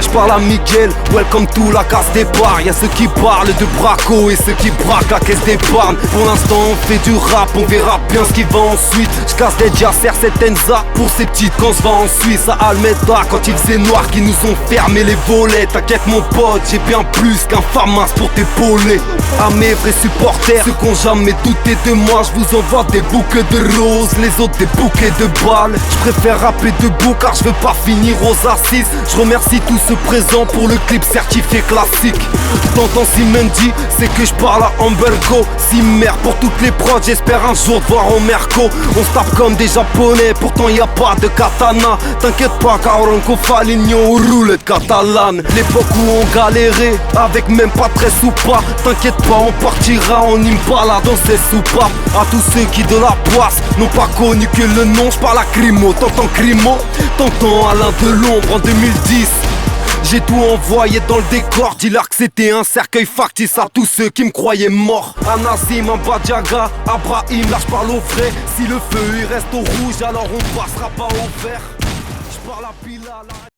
J'parle à Miguel, welcome to la case départ. Y'a ceux qui parlent de braco et ceux qui braquent la caisse d'épargne. Pour l'instant on fait du rap, on verra bien ce qui va ensuite. J'casse des Jasser, cette Enza pour ces petites quand j'vais en Suisse. À Almeda quand il faisait noir qui nous ont fermé les volets. T'inquiète mon pote, j'ai bien plus qu'un famas pour t'épauler. À mes vrais supporters, ceux qu'on jamais douté de moi, je vous envoie des bouquets de roses, les autres des bouquets de balles. Je préfère rapper debout car je veux pas finir aux assises. Je remercie tous ceux présents pour le clip certifié classique. T'entends Simendi, c'est que je parle à Ambergo. Simmer pour toutes les prods, j'espère un jour te voir au Merco. On se tape comme des japonais, pourtant y a pas de katana. T'inquiète pas, Kauranko Faligno ou roulette catalane. L'époque où on galérait, avec même pas très soupa. T'inquiète pas, on partira en Impala dans ces soupapes. À tous ceux qui de la poisse n'ont pas connu que le nom, j'parle à Crimo. T'entends Crimo, t'entends Alain Delombre en 2010. J'ai tout envoyé dans le décor, dis-leur que c'était un cercueil factice à tous ceux qui me croyaient mort. À Nazim, à Badjaga, à Brahim, là j'parle au vrai. Si le feu il reste au rouge, alors on passera pas au vert. J'parle à Bilal.